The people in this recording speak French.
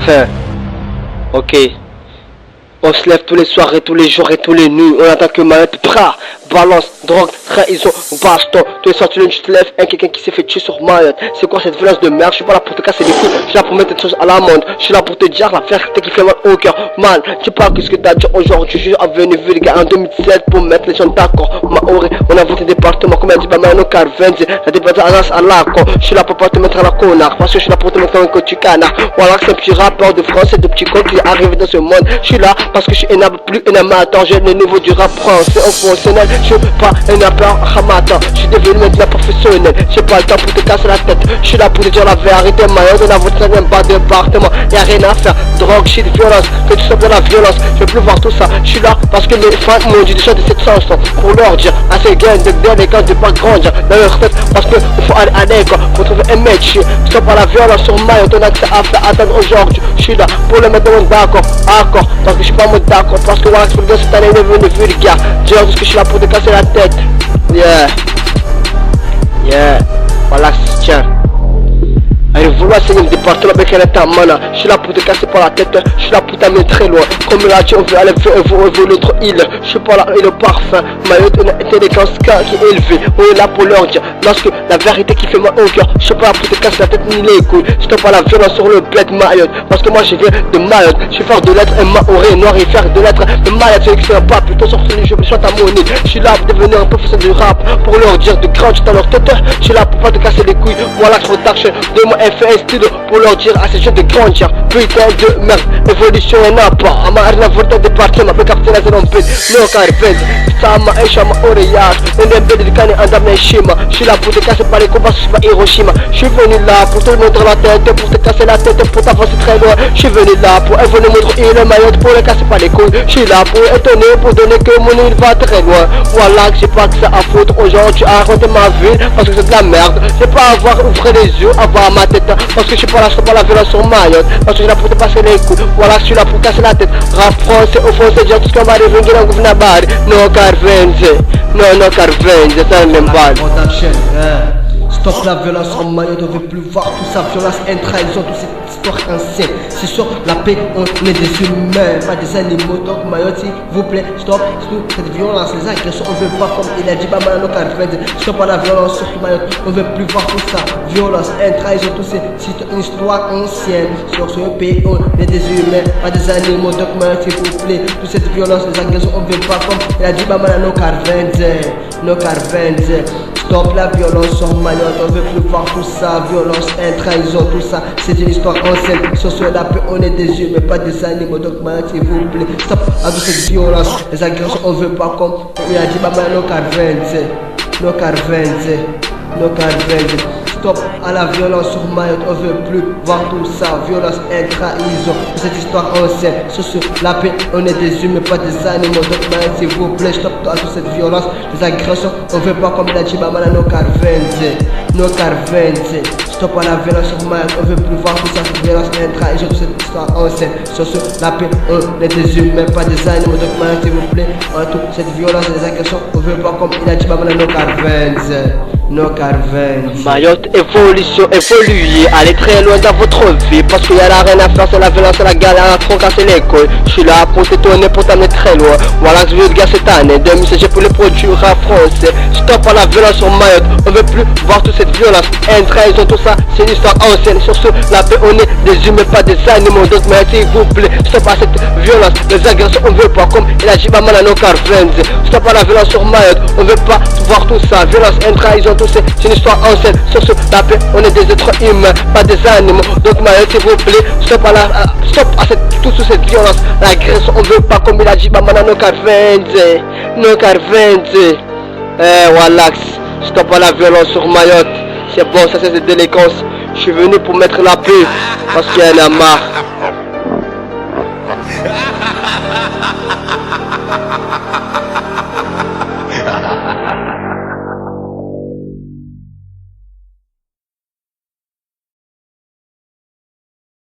Enfin, ok. On se lève tous les soirs et tous les jours et tous les nuits. On attend que Mayotte, balance, drogue, trahison, baston. Tous les soirs tu te lèves, quelqu'un qui s'est fait tuer sur Mayotte. C'est quoi cette violence de merde? Je suis pas là pour te casser les couilles, je suis là pour mettre des choses à la monde. Je suis là pour te dire la vérité qui fait mal au cœur. Man, tu parles que ce que t'as dit aujourd'hui. Je suis venu vulgaire en 2017 pour mettre les gens d'accord. Maoré, on a voté département, comme a dit Bamano Carvenze. La département à la con. Je suis là pour pas te mettre à la connard, parce que je suis là pour te mettre un côté canard. Voilà que c'est un petit rappeur de français, de petits cons qui est arrivé dans ce monde. Je suis là parce que je suis énorme, plus énorme. Attends, j'ai le niveau du rap français au fonctionnel. Je suis pas un rappeur amateur, je suis devenu maintenant professionnel. J'ai pas le temps pour te casser la tête. Je suis là pour te dire la vérité. Mayotte, on a votre 5e pas département. Y'a rien à faire, drogue, shit, violence. Que tu sois de la violence, je veux plus voir tout ça. Je suis là parce que mes fans m'ont dit déjà de cette chanson. Pour leur dire à ces gains de bien les gars de pas grandir dans leur tête. Parce que il faut aller à l'école pour trouver un métier. Stop à la violence sur Mayotte, on a que ça à faire attendre aujourd'hui. Je suis là pour le mettre dans mon d'accord, accord. Parce que je suis pas en mode d'accord, parce que voilà, cette année est devenu vulgaire. Dis parce que je suis là pour te casser la tête. Yeah. Yeah. Voilà, tiens. Allez, vouloir c'est une département avec un état mana. Je suis là pour te casser par la tête, je suis là pour t'amener très loin. Comme il a dit, on veut aller vers l'autre île. Je suis pas là et le parfum. Mayotte, on a été des cascades qui est élevé. On est là pour leur dire, lorsque la vérité qui fait mal au cœur. Je suis pas là pour te casser la tête ni les couilles. Je te parle la violence sur le bled Mayotte. Parce que moi je viens de Mayotte. Je suis faire de l'être un maoré noir et faire de l'être de Mayotte. C'est que c'est un pas plutôt sur les jeux, je chante à mon île. Je suis là pour devenir un professeur de rap. Pour leur dire de grandir dans leur tête. Je suis là pour pas te casser les couilles. Voilà, je production de moi. Fait un style pour leur dire à ces jeunes de grandir. Putain de merde, évolution et n'a pas. Ama arna vorta de partir, ma pe captain à rompet. No carvez, sama et chama oreillage. Un rebelle de canne en dame schéma. Je suis là pour te casser par les combats, je suis pas Hiroshima. Je suis venu là pour te montrer la tête, pour te casser la tête, pour t'avancer très loin. Je suis venu là pour venir montrer le Mayotte, pour le casser par les couilles. Je suis là pour étonner, pour donner que mon île va très loin. Voilà que j'ai pas que ça à foutre. Aujourd'hui, arrête ma vie, parce que c'est de la merde. J'ai pas à avoir ouvert les yeux, avoir ma tête. Parce que je suis pas là, je suis pas la violence sur Mayotte. Parce que je suis là pour te passer les coups. Voilà, je suis là pour casser la tête. Rap français, au fond, c'est dire tout ce qu'on va revenir en gouvernement. Non, Carvenze. Non, Carvenze, ça ne m'aime pas. Stop la violence sur Mayotte, on veut plus voir tout ça, violence, trahison, toute cette histoire ancienne. C'est sur la paix, on est des humains, pas des animaux. Donc Mayotte, s'il vous plaît, stop cette violence, les agressions, on veut pas comme il a dit Bamano Carvenze. Stop à la violence sur Mayotte, on veut plus voir tout ça, violence, trahison, tout c'est une histoire ancienne. Sur ce pays, on est des humains, pas des animaux. Donc Mayotte, s'il vous plaît, toute cette violence, les agressions, on veut pas comme il a dit Bamano Carvenze. No Carvenze. Stop la violence sur Mayotte, on veut plus voir tout ça, violence, trahison, tout ça, c'est une histoire ancienne. Sur la paix, on est des humains, pas des animaux. Donc Mayotte, s'il vous plaît, stop avec cette violence, les agressions, on veut pas comme il a dit Bamano Carvenze. No Carvenze, no Carvenze. Stop à la violence sur Mayotte, on veut plus voir tout ça, violence, trahison, cette histoire ancienne. Sur la paix, on est des humains, pas des animaux. Donc Mayotte, s'il vous plaît, stop à toute cette violence, les agressions, on veut pas comme il a dit Bamano no Carvenze. No Carvenze. Stop à la violence sur Mayotte, on veut plus voir tout ça, cette violence, trahison, toute cette histoire ancienne. Sur la paix, on est des humains, pas des animaux. Donc Mayotte, s'il vous plaît, toute cette violence, les agressions, on veut pas comme il a dit Bamano no Carvenze. No Carvenze. Mayotte, évolution, évoluer, aller très loin dans votre vie. Parce qu'il y a la rien à faire, c'est la violence, c'est la galère, à trop casser l'école. Je suis là pour t'étonner, pour t'amener très loin. Voilà ce que je veux dire cette année, 2016 pour les produits rap français. Stop à la violence sur Mayotte, on veut plus voir toute cette violence, trahison, tout ça, c'est une histoire ancienne. Sur ce, la paix, on est des humains, pas des animaux. Donc Mayotte, s'il vous plaît, stop à cette violence, les agressions, on veut pas, comme il a dit Bamano Carvenze. Stop à la violence sur Mayotte, on veut pas voir tout ça, violence, trahison, tout ça, c'est une histoire ancienne. Sur ce, la paix, on est des êtres humains, pas des animaux. Donc Mayotte, s'il vous plaît, stop à toute cette violence, l'agression, on veut pas, comme il a dit Bamano no Carvenze. No Carvenze. Voilà, stop à la violence sur Mayotte. C'est bon, ça c'est cette délinquance. Je suis venu pour mettre la paix, parce qu'il y en a marre.